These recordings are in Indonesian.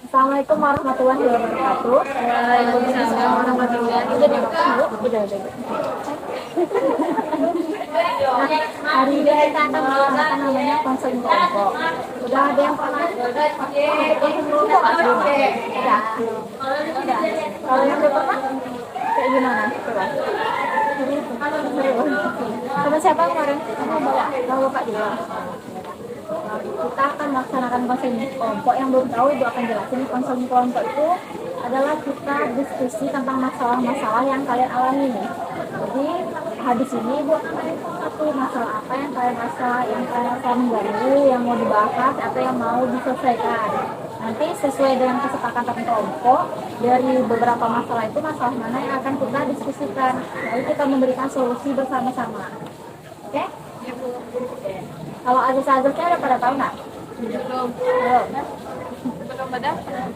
Assalamualaikum warahmatullahi wabarakatuh. Waalaikumsalam warahmatullahi Udah dimakan, Bu? Udah. Nah, hari ini kita akan melaksanakan namanya konseling kelompok. Udah ada yang pernah konseling kelompok nggak sih? Udah. Kalau yang udah pernah, kayak gimana? Coba. Seru. Sama siapa kemarin? Sama bapak juga. Kita akan melaksanakan konseling kelompok. Yang belum tahu, Ibu akan jelasin. Konseling kelompok itu adalah kita diskusi tentang masalah-masalah yang kalian alami nih. Jadi habis ini Ibu akan menentukan satu masalah apa yang kalian rasa mengganggu, yang mau dibahas atau yang mau diselesaikan. Nanti sesuai dengan kesepakatan kelompok, dari beberapa masalah itu masalah mana yang akan kita diskusikan. Lalu kita memberikan solusi bersama-sama. Oke? Kalau azas-azasnya udah pada tahu nggak? Belum. Belum ada.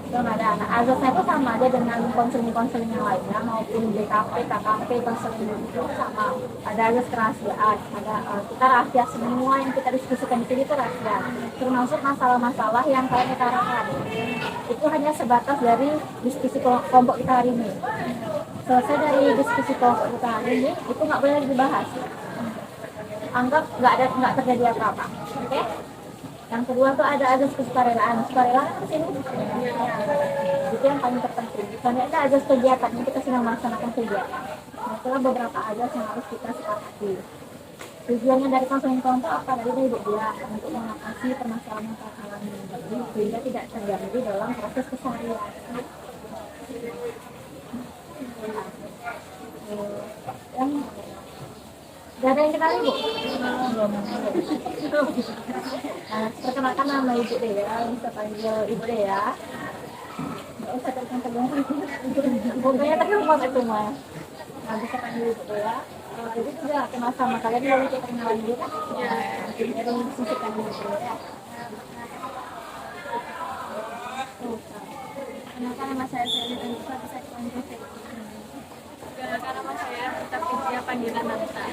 Belum ada. Nah, azasnya itu sama aja dengan konseling-konseling yang lainnya maupun BKP, KKP, konseling itu sama. Ada azas kerahasiaan. Kita rahasia semua yang kita diskusikan di sini itu rahasia. Termasuk masalah-masalah yang kalian utarakan. Itu hanya sebatas dari diskusi kelompok kita hari ini. Selesai dari diskusi kelompok kita hari ini, itu nggak boleh dibahas. Anggap nggak terjadi apa-apa, oke? Yang kedua tuh ada azas kesukarelaan. Kesukarelaan di sini itu yang paling terpenting. Karena ada azas kegiatan yang kita sedang melaksanakan kegiatan. Nah, itulah beberapa azas yang harus kita sepakati. Tujuannya dari konseling kelompok apa? Tadi Ibu bilang untuk mengatasi permasalahan yang kita alami, sehingga tidak terjadi dalam proses keseharian. Yang gak ada yang kenal Ibu? Nah, perkenalkan nama Ibu deh ya, bisa panggil Ibu deh ya. Gak usah tegang-tegang. Pokoknya terhormat semua. Nah, bisa panggil Ibu deh ya. Jadi juga kenal sama kalian, boleh kita kenalan dulu kan? Ya. Jadi diskusikan dulu ya. Kenalkan nama saya Selly dan juga bisa dipanggil Selly. Kenalkan nama saya tapi dia panggilan Nanta.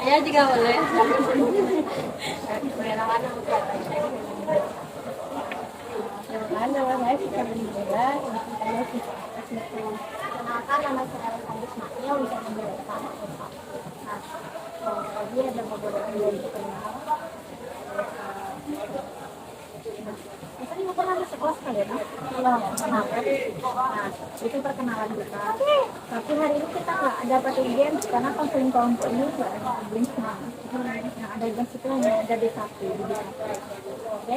Ya juga boleh. Nama saya Fika Bendera. Kenalkan nama saya Alexander Ismail, bisa panggil sama. Nah, dia ada beberapa yang dikenal. Mungkin Ibu pernah masuk kelas kali ya? Belum. Kenapa? Nah, itu perkenalan kita. Tapi hari ini kita nggak ada pakai games karena konseling kelompok ini nggak ada games. Yang ada games itu hanya ada di satu. Oke?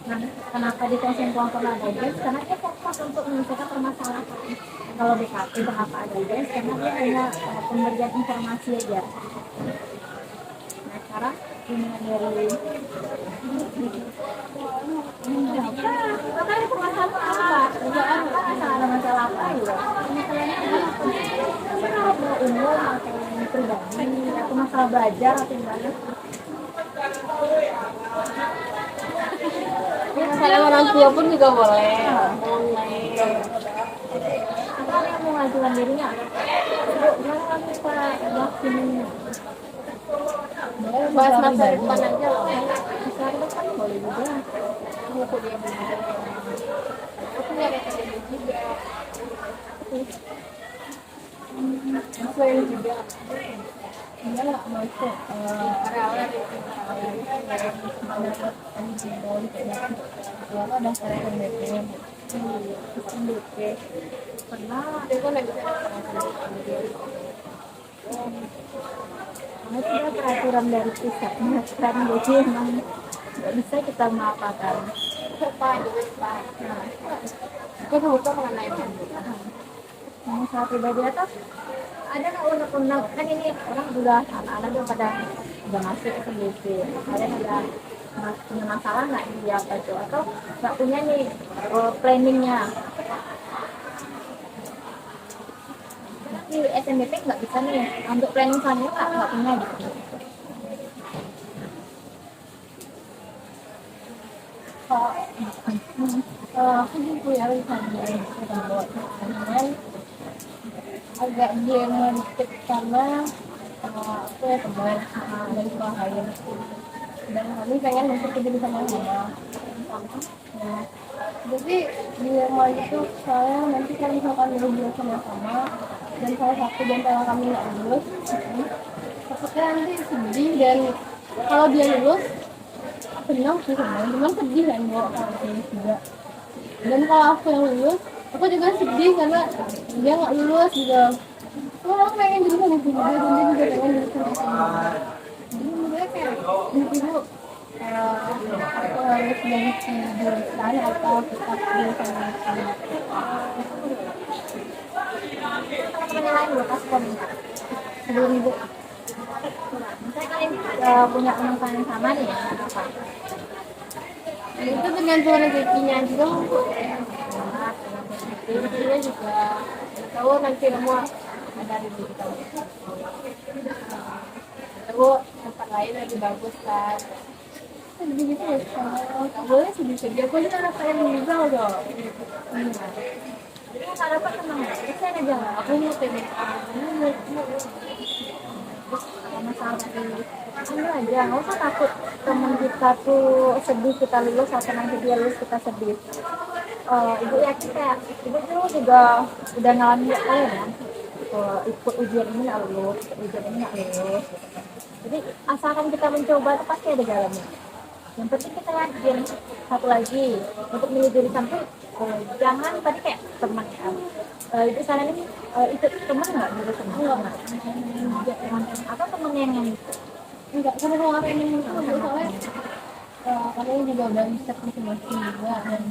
Nah, kenapa di konseling kelompok nggak ada games? Karena dia fokus untuk menyelesaikan permasalahan. Kalau BKP kenapa ada games? Karena dia hanya pemberian informasi aja. Nah, sekarang ini dari makanya permasalahan apa? Ada masalah apa ya? Masalahnya apa? Masalah umum atau pribadi atau masalah belajar atau gimana? Saya orang tua pun juga boleh. Atau ada yang mau ngajukan dirinya? Bu, jangan lupa yakin. Bahas masa depan aja loh. Masa depan boleh juga. Aku punya referensi juga. Selain juga. Enggak, mau itu Karyawan ada cara pembelian pernah itu kan bisa. karena itu ada peraturan dari pusatnya kan, jadi emang nggak bisa kita mengapakan. Nah, Itu hukum mengenai yang masalah pribadi atas ada nggak undang-undang kan ini orang juga anak-anak udah pada udah masuk ke SMBC, kalian ada punya masalah nggak di apa itu atau nggak punya nih planningnya? Di SMBP nggak bisa nih untuk planning selanjutnya nggak punya gitu. Aku juga ya agak dia menitip sama aku ya teman dan sekolah lain. Dan kami pengen masuk ke jurusan yang sama. Nah, jadi di rumah itu soalnya nanti kalau misalkan dulu jurusan yang sama dan salah satu di antara kami nggak lulus, takutnya nanti sedih dan kalau dia lulus senang sih sebenarnya, cuman sedih kan kalau lulus juga. Dan kalau aku yang lulus, aku juga sedih karena dia nggak lulus gitu. Cuma aku pengen jurusan itu juga dan dia juga pengen jurusan itu. Jadi menurutnya kayak ibu aku harus ganti jurusan atau tetap jurusan itu. Teman-teman lain loh pas komentar sebelum ibu. Misalnya kalian punya teman yang sama nih ya, apa? Itu tergantung rezekinya juga. Rezekinya juga tahu nanti semua ada rezeki kita. Tahu tempat lain lebih bagus kan. Sedih gitu ya, boleh sedih-sedih. Aku juga rasain meninggal dong. Jadi harapan tenang aja, saya aja lah. Aku mau pengen masalah ini aja, nggak usah takut teman kita tuh sedih kita lulus atau nanti dia lulus kita sedih. Ibu yakin kayak ibu tuh juga udah ngalamin ya kan, ikut ujian ini nggak lulus, ujian ini nggak lulus. Jadi asalkan kita mencoba itu pasti ada jalannya. Yang penting kita yakin. Satu lagi untuk milih jurusan tuh jangan tadi kayak teman kan. Itu saran ini itu teman nggak jurusan enggak atau temen yang enggak sama apa ini soalnya kalian juga udah riset masing-masing juga dan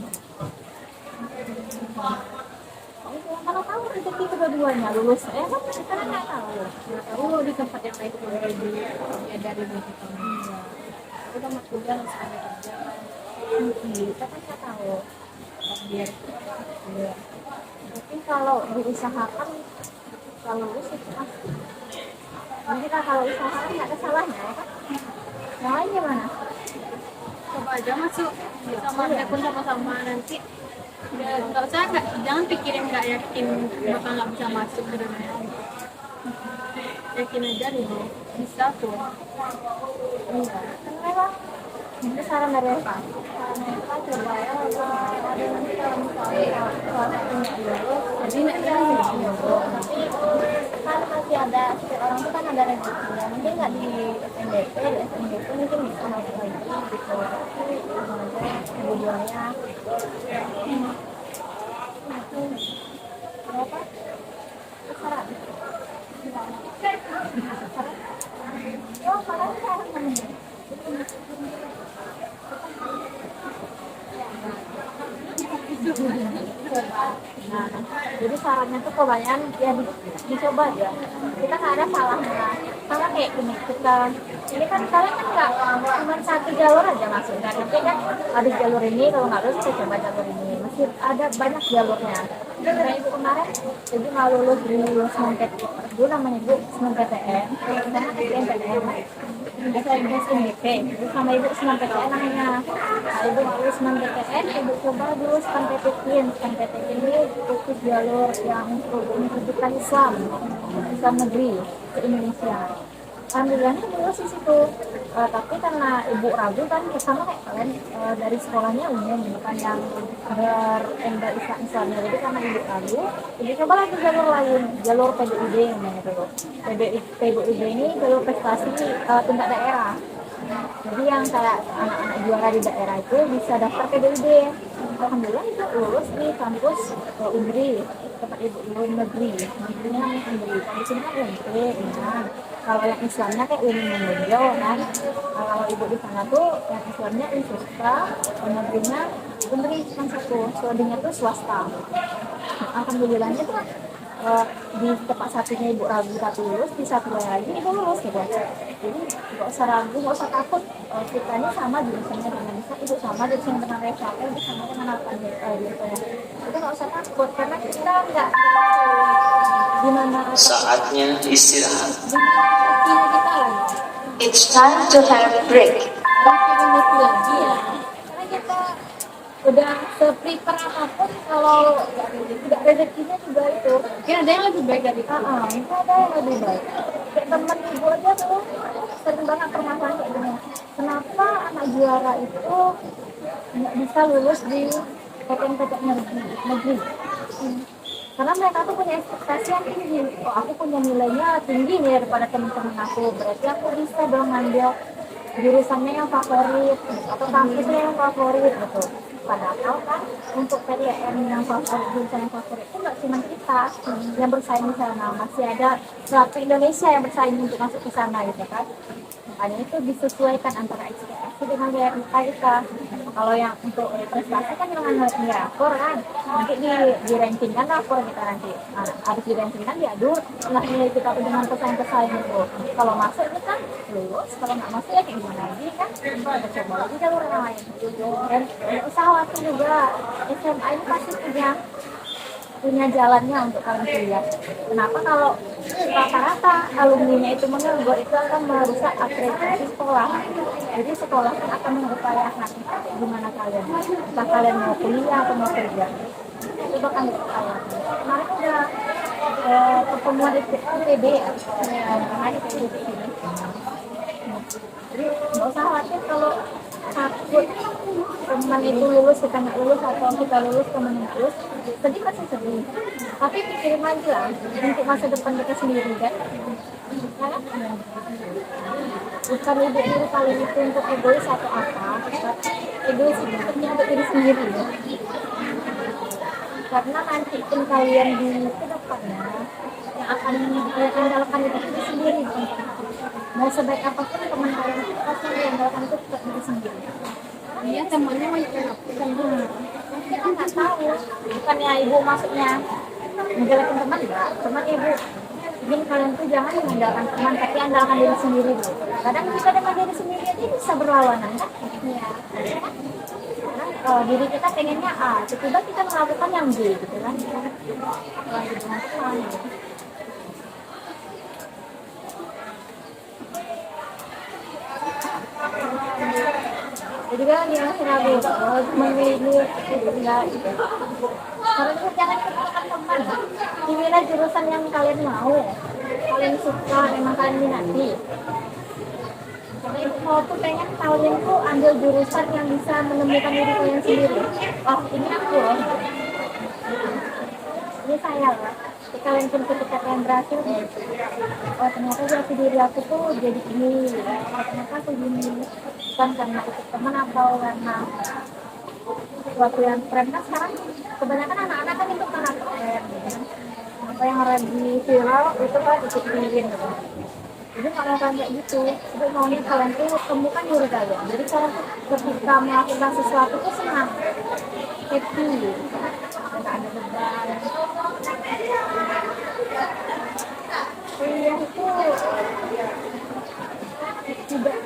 kalau tahu rezeki kedua-duanya lulus kan kita nggak tahu di tempat yang lain itu lebih ya dari rezeki kita mau kuliah harus ada kerja kita kan nggak tahu biar mungkin kalau diusahakan kalau lulus itu pasti nanti kalau usahakan nggak ada salahnya ya kan yang lain gimana? Coba aja masuk sama pun sama-sama nanti nggak usah jangan pikirin nggak yakin bakal nggak bisa masuk ke dunia yakin aja dulu bisa tuh Iya kenapa? Itu saran dari Eva coba ya ada nanti kalau misalnya salah satunya lulus jadi tapi kan masih ada setiap orang tuh kan ada rezekinya mungkin nggak di SNBP mungkin bisa masuk lagi gitu kemudiannya berapa? Saran oh malah saran namanya nah, jadi sarannya tuh kebanyakan ya dicoba aja kita nggak ada salahnya sama kayak gini kita ini kan kalian kan nggak cuma satu jalur aja masuknya nanti kan ada jalur ini kalau nggak lulus kita coba jalur ini masih ada banyak jalurnya karena ibu kemarin ibu nggak lulus di SNMPTN dulu namanya ibu SNMPTN karena SNMPTN SNMP sama ibu SNMPTN namanya ibu nggak lulus SNMPTN ibu coba dulu SNMPTN ini fokus jalur yang untuk Universitas Islam negeri ke Indonesia alhamdulillahnya lulus di situ tapi karena ibu ragu kan sama kayak kalian dari sekolahnya umum bukan yang Islamnya jadi karena ibu ragu ibu coba lagi jalur lain jalur PBUD namanya dulu PBUD ini jalur prestasi tingkat daerah jadi yang kayak anak-anak juara di daerah itu bisa daftar PBUD alhamdulillah itu lulus di kampus UNRI tempat ibu negeri negerinya namanya UNRI di sini kan UNRI kalau yang Islamnya kayak Uni Munjo kan kalau ibu di sana tuh yang Islamnya Unsusta negerinya UNRI cuma satu selanjutnya tuh swasta alhamdulillahnya tuh di tempat satunya ibu ragu tapi lulus di satu lagi ibu lulus gitu jadi nggak usah ragu nggak usah takut kita ini sama jurusannya dengan bisa ibu sama jurusan dengan Reva ibu sama dengan apa gitu ya itu nggak usah takut karena kita nggak gimana saatnya istirahat. Kita lagi It's time to have a break. lagi ya karena kita udah se-prepare apapun kalau tidak rezekinya juga itu. Mungkin ada yang lebih baik dari itu. Itu ada yang lebih baik. Kayak temen ibu aja tuh sering banget permasalahan kayak gini. Kenapa anak juara itu nggak bisa lulus di PTN-PTN negeri? Karena mereka tuh punya ekspektasi yang tinggi. Oh, aku punya nilainya tinggi nih daripada teman-teman aku. Berarti aku bisa dong ngambil jurusannya yang favorit atau kampusnya yang favorit gitu. Padahal kan untuk PTN yang favorit, jurusan yang favorit itu nggak cuma kita yang bersaing di sana, masih ada satu Indonesia yang bersaing untuk masuk ke sana gitu kan. Makanya itu disesuaikan antara ekspektasi dengan realita kita. Kalau yang untuk prestasi kan dengan rapor kan, nanti di ranking kan rapor kita nanti. Nah, harus di ranking kan diadu lah nilai kita tuh dengan pesaing-pesaing itu. Kalau masuk itu kan lulus, kalau nggak masuk ya kayak gimana lagi kan, kita coba lagi jalur yang lain. Dan usaha waktu juga SMA ini pasti punya jalannya untuk kalian kuliah. Kenapa kalau rata-rata alumninya itu menganggur, itu akan merusak akreditasi sekolah. Jadi sekolah kan akan mengupayakan gimana kalian, apakah kalian mau kuliah atau mau kerja. Itu bakal diupayakan. Kemarin udah pertemuan IPB ya, hari IPB ini. Jadi nggak usah khawatir kalau takut teman itu lulus kita nggak lulus atau kita lulus teman nggak lulus, sedih pasti sedih, tapi pikirin lagi lah untuk masa depan kita sendiri kan. Ya kan? Bukan ibu diri kalian itu untuk egois atau apa, egois itu penting untuk diri sendiri ya. Karena nanti pun kalian di kedepannya yang akan mengandalkan itu diri sendiri kan. Mau sebaik apapun teman kalian itu pasti mengandalkan itu tetap diri sendiri. Iya, temannya banyak yang aku. Kita nggak tahu, bukannya ibu maksudnya menjelekan teman enggak, cuman ibu ingin kalian tuh jangan mengandalkan teman tapi andalkan diri sendiri dulu. Kadang kita dengan diri sendiri aja bisa berlawanan kan ya. Karena diri kita pengennya A, tiba-tiba kita melakukan yang B gitu kan. Lagi dengan teman gitu. Jadi kan dia masih ragu, memilih itu enggak gitu. Karena itu jangan ikut teman, pilihlah jurusan yang kalian mau, kalian suka, memang kalian minati. Karena ibu mau tuh pengen kalian tuh ambil jurusan yang bisa menemukan diri kalian sendiri. Oh ini aku loh, ini saya loh. Jadi kalian pun ketika kalian berhasil, oh ternyata jati diri aku tuh jadi ini, oh ternyata aku gini. Bukan karena ikut teman atau karena sesuatu yang keren kan sekarang kebanyakan anak-anak kan itu karena keren gitu. Apa yang lagi viral itu kan ikutin gitu. Jadi nggak mau kayak gitu, jadi maunya kalian tuh temukan diri kalian. Jadi kalian tuh ketika melakukan sesuatu tuh senang, happy, nggak ada beban. Kuliah itu tidak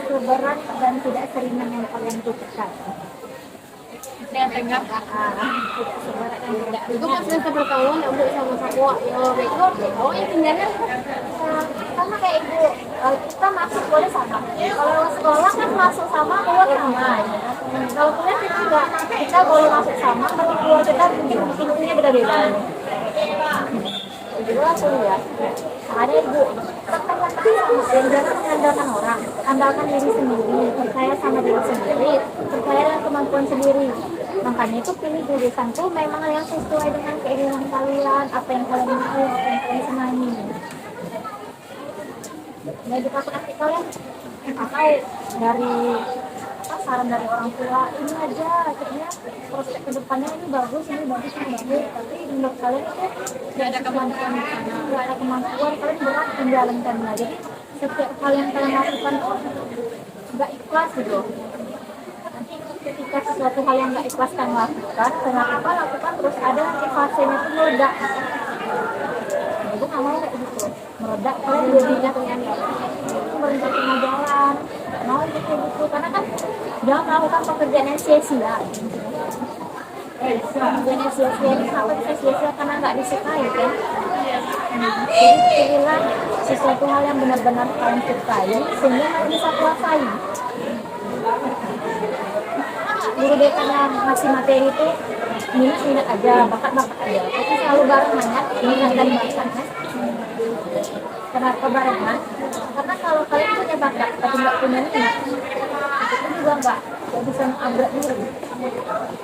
seberat dan tidak seringan yang kalian pikirkan. Yang tengah. Tidak seberat dan tidak Itu pas kita berkawan, aku sama sakwa. Itu oh ya tinggalnya. sama kayak ibu, kita masuk boleh sama. Kalau sekolah kan masuk sama, keluar sama. Ya. Kalau kuliah kita enggak, kita boleh masuk sama, tapi keluar kita mungkin pintunya beda-beda. Jadi kuliah, ada ibu, tekan-tekan sama, dan jangan mengandalkan orang, andalkan diri sendiri, percaya sama diri sendiri, percaya dengan kemampuan sendiri. Makanya itu pilih jurusan tuh memang yang sesuai dengan keinginan kalian, apa yang kalian mau, apa yang kalian senangi. Nggak dipaksa kalian atau dari saran dari orang tua ini aja akhirnya prospek kedepannya ini bagus tapi menurut kalian itu Nggak ada kemampuan di sana. nggak ada kemampuan, kalian berat menjalankannya. Jadi setiap hal yang kalian lakukan tuh nggak ikhlas gitu. Nanti ketika sesuatu hal yang nggak ikhlas kalian lakukan terus ada nanti fasenya tuh meledak. Ibu nggak mau kayak gitu, meledak kalian jadinya berhenti tengah jalan, mau gitu karena kan jangan melakukan pekerjaan yang sia-sia. Pekerjaan yang sia-sia ini kenapa bisa sia-sia karena nggak disukai kan? Jadi pilihlah sesuatu hal yang benar-benar kalian sukai sehingga kalian bisa kuasai. kegiatannya masih materi itu minat aja, bakat aja. Tapi selalu barengan ya, minat dan bakatnya. Kenapa barengan? Karena kalau kalian punya bakat tapi nggak punya minat, itu juga nggak bisa mengupgrade diri.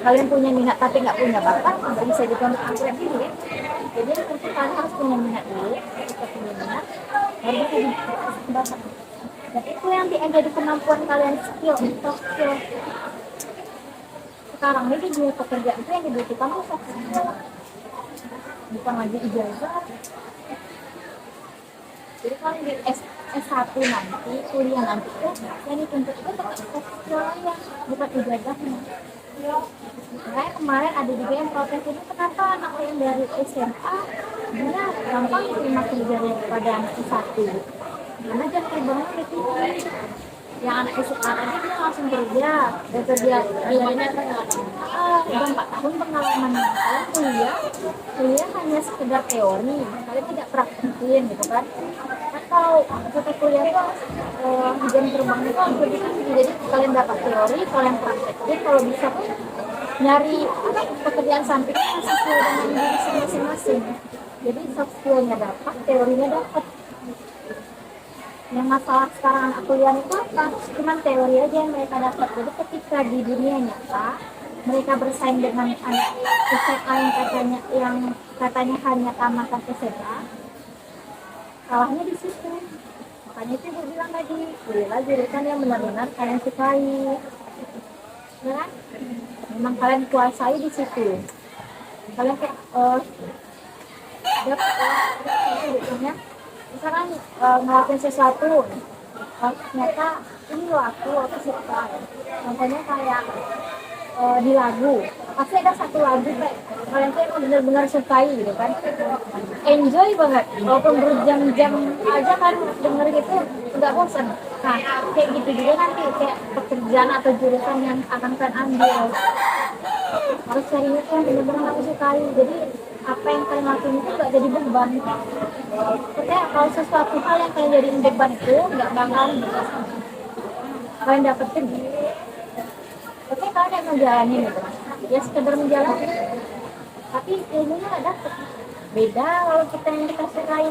Kalian punya minat tapi nggak punya bakat, nggak bisa juga mengupgrade diri. Jadi yang penting kalian harus punya minat dulu, kita punya minat, baru bisa dikasih bakat. Dan itu yang jadi kemampuan kalian, skill, soft skill. Sekarang ini di dunia pekerjaan itu yang dibutuhkan tuh soft skill, bukan lagi ijazah. Jadi kalau di S1 nanti, kuliah nanti tuh yang dituntut itu tetap soft skill ya, bukan ijazahnya. Makanya kemarin ada juga yang protes ini, kenapa anak yang dari SMA dia gampang terima kerja daripada anak S1, karena jam terbangnya lebih tinggi. Yang anak SMA tadi dia langsung kerja, dan kerja udah 4 tahun pengalaman. Kalian kuliah hanya sekedar teori, kalian tidak praktikin gitu kan. Kan kalau kita kuliah tuh jam terbangnya itu lebih tinggi, jadi kalian dapat teori, kalian praktekin, kalau bisa pun nyari pekerjaan sampingnya sesuai dengan diri masing-masing. Jadi soft skill-nya dapat, teorinya dapat. Yang masalah sekarang anak kuliah itu apa? Cuman teori aja yang mereka dapat. Jadi ketika di dunia nyata mereka bersaing dengan anak SMA yang katanya hanya tamatan SMA, salahnya di situ. Makanya itu gue bilang tadi, kuliah jurusan yang benar-benar kalian sukai, ya kan? Memang kalian kuasai di situ. Kalian kayak sebetulnya misalkan ngelakuin sesuatu, ternyata ini loh aku suka. Contohnya kayak di lagu, pasti ada satu lagu kayak kalian tuh emang benar-benar sukai gitu kan, enjoy banget, walaupun berjam-jam aja kan denger gitu nggak bosan. Nah kayak gitu juga nanti kayak pekerjaan atau jurusan yang akan kalian ambil, harus carinya tuh yang benar-benar aku sukai. Jadi apa yang kalian lakuin itu nggak jadi beban. Kayak kalau sesuatu hal yang kalian jadiin beban itu nggak bakal kalian dapetin. Oke, kalian yang menjalani gitu, ya sekedar menjalani, tapi ilmunya nggak dapet. Beda kalau kita sukai.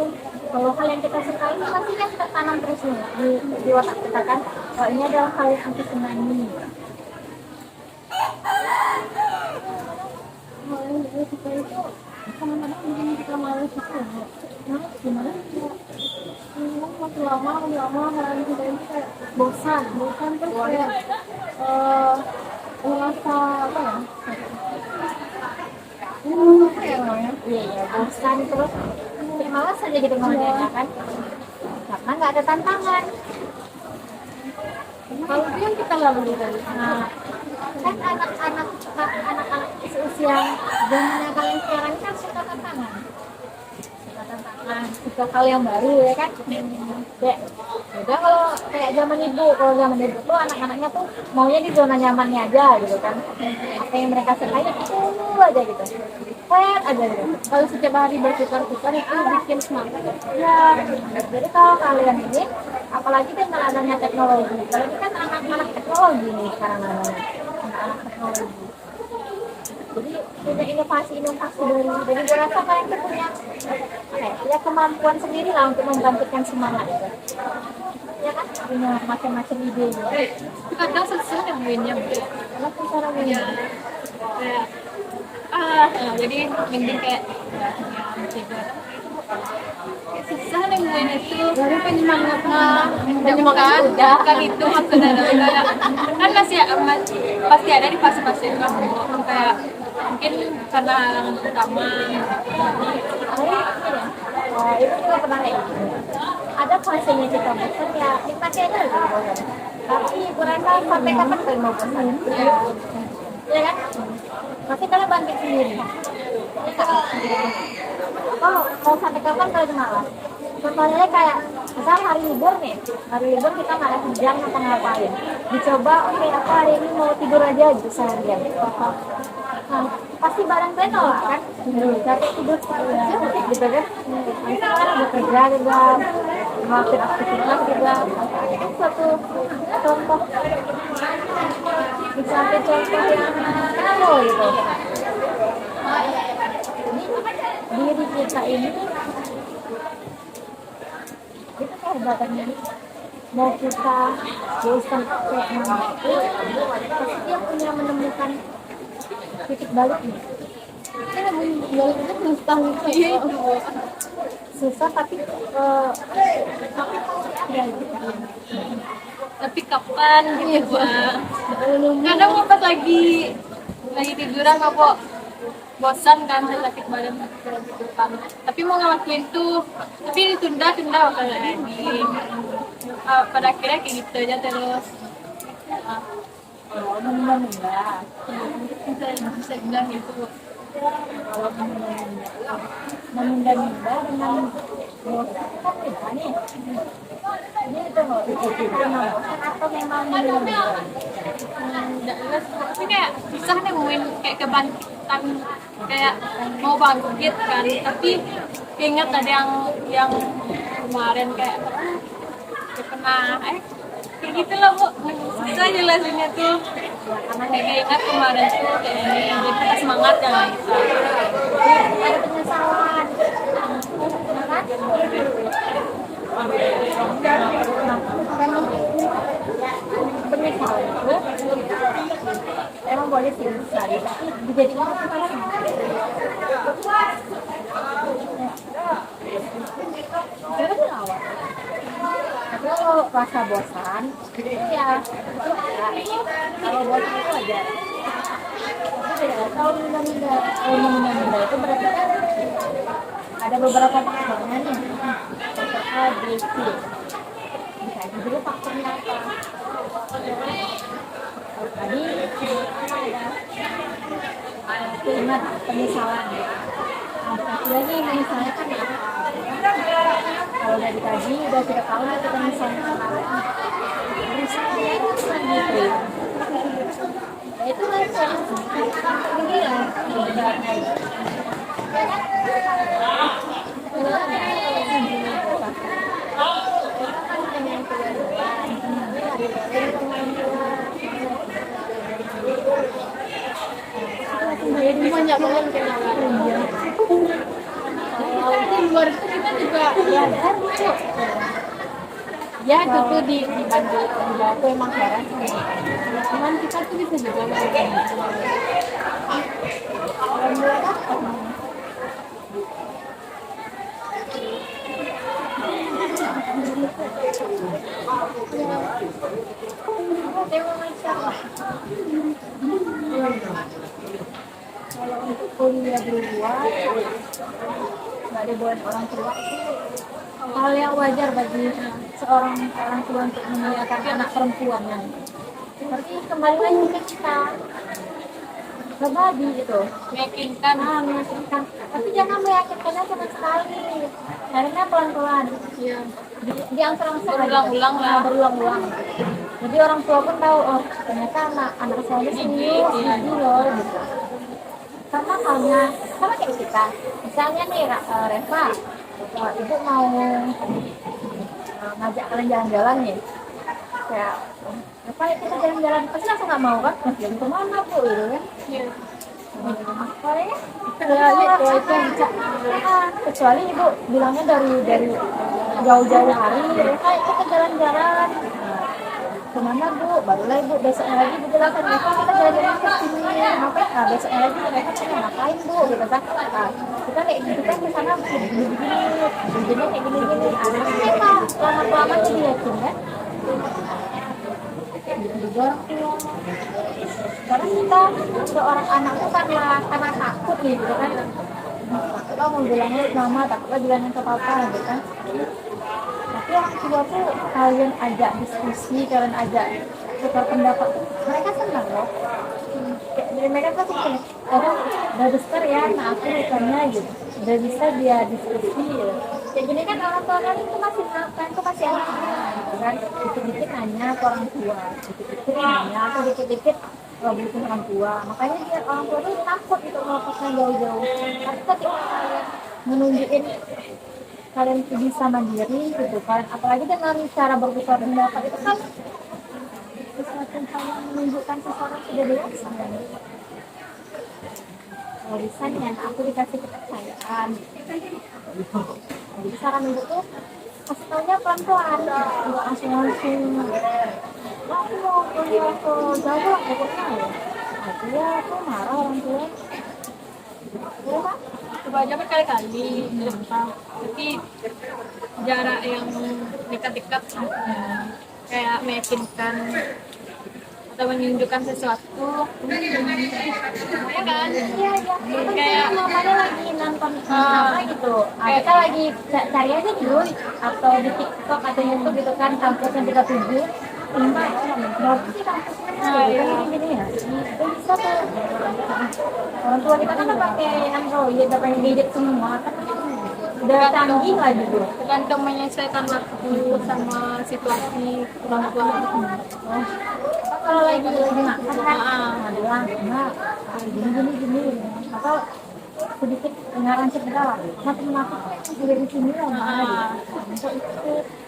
Kalau hal yang kita sukai pasti kan tertanam terus nih di otak kita kan, kalau ini adalah hal yang aku senangi. Hal yang kita sukai itu kadang-kadang bikin kita malas gitu. Nah, gimana ya? Makin lama hal yang kita ini kayak bosan terus kayak merasa apa ya? Iya, bosan terus kayak malas aja gitu ngelakuinnya kan, karena nggak ada tantangan. Kalau itu yang kita lalui tadi, nah kan anak-anak seusia zamannya kalian sekarang kan suka tantangan, suka hal yang baru ya kan. Kayak beda kalau kayak zaman ibu tuh anak-anaknya tuh maunya di zona nyamannya aja gitu kan, apa yang mereka sukai itu aja gitu, flat aja gitu. Kalau setiap hari bertukar-tukar itu bikin semangat ya. Jadi kalau kalian ini apalagi dengan adanya teknologi, kalian kan anak-anak teknologi nih sekarang namanya, anak-anak teknologi. Jadi punya inovasi baru. Jadi gue rasa kalian tuh punya kemampuan sendiri lah untuk membangkitkan semangat itu. Ya kan, punya macam-macam ide. Kadang susah nemuinnya, Karena cara ya kayak jadi mending kayak susah nemuin itu dari penyemangatnya, udah kan itu maksudnya kayak kan pasti ada di fase-fase kamu kayak mungkin karena halangan utama. itu juga pernah kayak gitu. Ada fasenya kita bosan ya dipakai aja gitu. Tapi gue rasa sampai kapan kalian mau bosan? Ya kan? Pasti kalian bangkit sendiri. Kalau sampai kapan kalian malas? Contohnya kayak misal hari libur kita nggak ada kerjaan ngapa-ngapain, dicoba oke, aku hari ini mau tidur aja gitu seharian. Nah, pasti barang kalian nolak kan? Capek tidur gitu kan? Nanti kan ada kerja juga, ngelakuin aktivitas juga. Itu suatu contoh. Di samping contoh yang kamu gitu. Jadi diri kita ini itu kehebatannya. Mau kita bosan kayak mana itu, pasti dia punya menemukan titik baliknya. Kan balik itu mustahil sih. Susah tapi ya gitu. Tapi kapan gitu Pak? Kadang mau pas lagi tiduran apa bosan kan, sakit badan gitu kan. Tapi mau ngelakuin tuh, tapi ditunda bakal lagi. Pada akhirnya kayak gitu aja terus. Menunda-nunda. Bisa bilang gitu. Menunda-nunda dengan bosan kan beda nih. Ini itu loh, memang bosan atau memang menunda. Nggak jelas, tapi kayak susah nih nemuin kayak kebangkitan, kayak mau bangkit kan, tapi ingat ada yang kemarin kayak pernah kayak gitu lah Bu, susah jelasinnya tuh. Kayak ingat kemarin tuh kayak ini, jadi kita semangat ya gitu. Ada penyesalan. Kan? Penyesalan itu emang boleh sih disesali, tapi dijadikan motivasi. Coba dilawan. Tapi kalau rasa bosan, itu ya itu kalau bosan itu wajar. Tapi beda kalau menunda-nunda itu berarti kan ada beberapa faktornya nih. Faktor A, B, C. Dikaji dulu faktornya apa. Tadi ingat penyesalan. Satu lagi misalnya kan apa? Kalau udah dikaji, udah tidak tahu nih kita misalnya harus gitu. Ya itu lah ini lah. Jadi banyak banget kenalan. Di luar itu kita juga belajar tuh. Ya itu tuh di Bandung aku emang heran sih. Cuman kita tuh bisa juga melakukan itu. Kalau untuk kuliah di luar nggak dibolehin orang tua itu hal yang wajar bagi seorang orang tua untuk memuliakan anak perempuannya. Seperti kembali lagi ke kita berbagi gitu, Meyakinkan. meyakinkan. Tapi jangan meyakinkannya sama sekali. Karena pelan-pelan. Ya. Diangsur-angsur Berulang-ulang lah. berulang-ulang. Jadi orang tua pun tahu, oh ternyata anak saya ini serius, gini loh gitu. Sama halnya, sama kayak kita. Misalnya nih Reva, ibu mau ngajak kalian jalan-jalan nih. Kayak, Reva kita jalan-jalan, pasti langsung nggak mau kan? Jalan kemana bu, gitu kan? Iya. Kecuali ibu bilangnya dari jauh-jauh hari, Reva kita jalan-jalan. Kemana bu? Barulah ibu besoknya lagi ibu jelaskan, Reva kita jalan-jalan ke sini. Ngapain? Nah besoknya lagi Reva kita ngapain bu? Gitu kan? Kita kayak gitu kan kesana begini, begini kayak gini-gini. Anak Reva lama-lama jadi yakin kan? Juga karena kita seorang anak itu karena takut gitu kan, takut mau bilangnya mama, takut bilangnya ke papa gitu kan. Tapi orang tua tuh kalian ajak diskusi, kalian ajak tukar pendapat, mereka senang loh. Jadi mereka tuh suka, oh udah besar ya, nah aku bukannya gitu, udah bisa dia diskusi gitu. Kayak gini kan orang tua kan itu masih kan itu masih anaknya gitu kan, dikit-dikit nanya ke orang tua, dikit-dikit nanya atau dikit-dikit butuh orang tua, makanya dia orang tua tuh takut gitu melepasnya jauh-jauh. Tapi ketika kalian menunjukin kalian bisa mandiri gitu kan, apalagi dengan cara bertukar pendapat itu kan sesuatu hal yang menunjukkan kan seseorang sudah dewasa. Kalau misalnya aku dikasih kepercayaan, jadi saran ibu tuh kasih taunya pelan-pelan, nggak langsung aku mau kuliah ke Jawa pokoknya ya. Aku ya aku marah orang tua. Ya kan? Coba aja berkali-kali tapi jarak yang dekat-dekat kayak meyakinkan atau menunjukkan sesuatu ya kan Iya, iya. kayak Mamanya lagi nonton apa gitu. Kita lagi cari aja dulu atau di TikTok atau YouTube gitu kan kampusnya 37. Berarti sih kampusnya gini ya. Itu bisa tuh. Orang tua kita kan udah pakai Android, udah pakai gadget semua. Kan udah canggih lah gitu. tergantung menyesuaikan waktu sama situasi orang tua. Kalau lagi makan kan, bilang enggak, gini. Atau sedikit dengaran sebentar, nah temen aku juga di sini lah,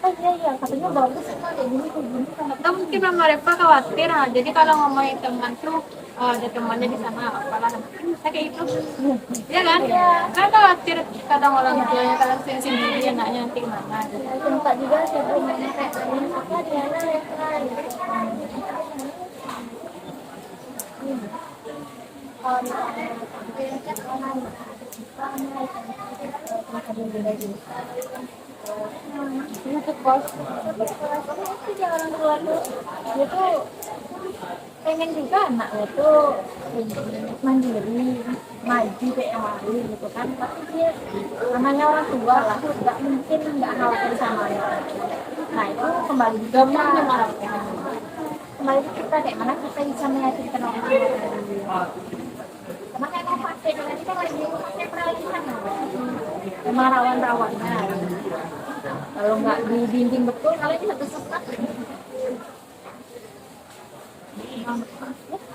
oh iya, katanya bagus, kayak gini kan. Atau mungkin Mama Reva khawatir, jadi kalau ngomongin teman tuh ada temannya di sana, apalah saya kayak itu, ya kan? Kan khawatir kadang orang tuanya kadang sendiri anaknya nanti gimana. Tempat juga saya belum kayak apa dia YouTube course, tapi orang tua tuh dia tuh pengen juga anaknya tuh mandiri, maju kayak yang lain gitu kan. Tapi dia namanya orang tua lah, nggak mungkin nggak khawatir sama dia. Nah itu kembali juga kembali ke kita kayak mana kita bisa meyakinkan orang tua. Karena kayak mau vaksin, nanti kan lagi vaksin peralihan emang rawan-rawannya. Kalau nggak dibimbing betul, kalian bisa tersesat.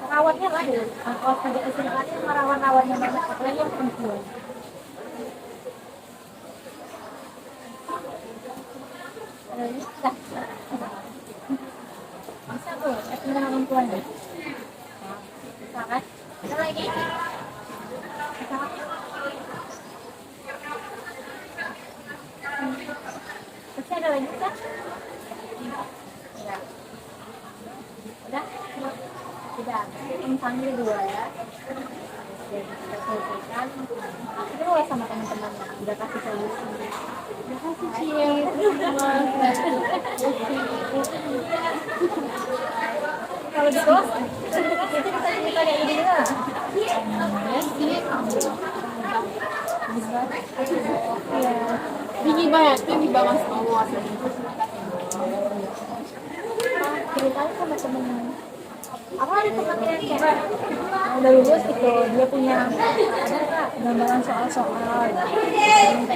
Rawannya lah deh, kalau sudah kesempatan rawan-rawannya banyak, apalagi yang perempuan. Bisa tuh, dengan orang tuanya. Bisa kan? Ada lagi? Masih ada lagi kan? Ya. Udah? Tidak. Panggil dua ya. Jadi kita selesaikan. Itu sama teman-teman udah kasih solusi. Udah kasih cheers. Kalau di kelas, itu kita cerita kayak gini nggak? Ya sih, Iya. tinggi banget tuh di bawah semua. Ceritanya sama temen aku ada temen yang kayak udah lulus gitu, dia punya ada nggak gambaran soal-soal minta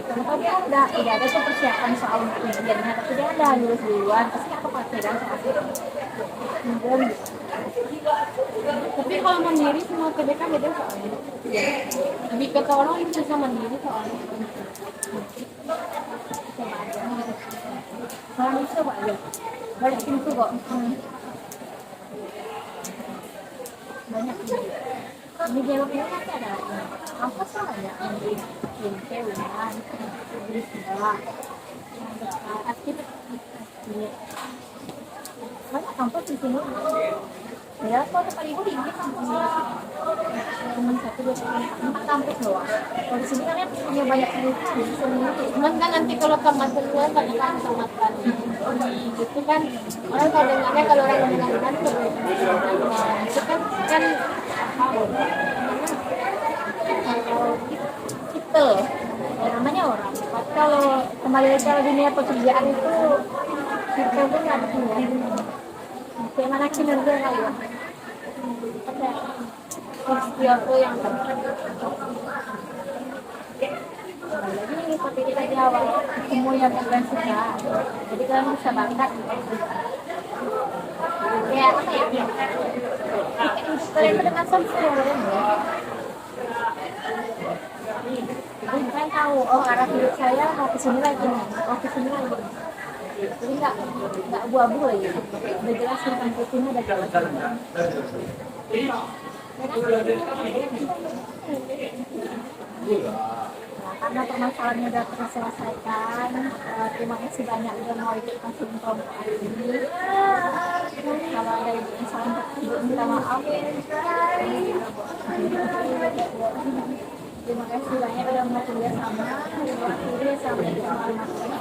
kenapa dia udah tidak ada tuh persiapan soal ujiannya, tapi dia udah lulus duluan, pasti aku pakai kan soal itu kemudian Tapi kalau mandiri sama PDK beda soalnya. Lebih ke orang itu bisa mandiri soalnya. soal itu coba aja balik pintu kok. Banyak ini jawabnya nanti ada apa soalnya Inke, Unan, Iblis, segala aktif banyak kampus di sini ya kalau tempat ibu di Inggris cuma 1, 2, 3, 4 kampus doang. Kalau di sini kalian punya banyak cerita di sini. Cuman kan nanti kalau tamat kedua kan tamatan gitu kan orang kalau dengarnya kalau orang mendengarkan itu kan Itu ya namanya orang. Tapi kalau kembali lagi ke dunia pekerjaan itu kita tuh nggak ada bagaimana kinerja kalian. Ada Kyoto yang lagi seperti kita di awal semua yang kalian suka, jadi kalian bisa bangga ya apa ya kalian mendengarkan semua ya jadi kalian tahu oh arah hidup saya mau kesini lagi nih mau kesini lagi Jadi nggak abu-abu lagi. Udah jelas hitam putihnya udah jelas. Nah, karena permasalahannya udah terselesaikan, terima kasih banyak udah mau ikut kasih kelompok ini. Kalau ada yang salah minta maaf. Terima kasih banyak udah mau kerja sama. Terima kasih sampai jumpa lagi.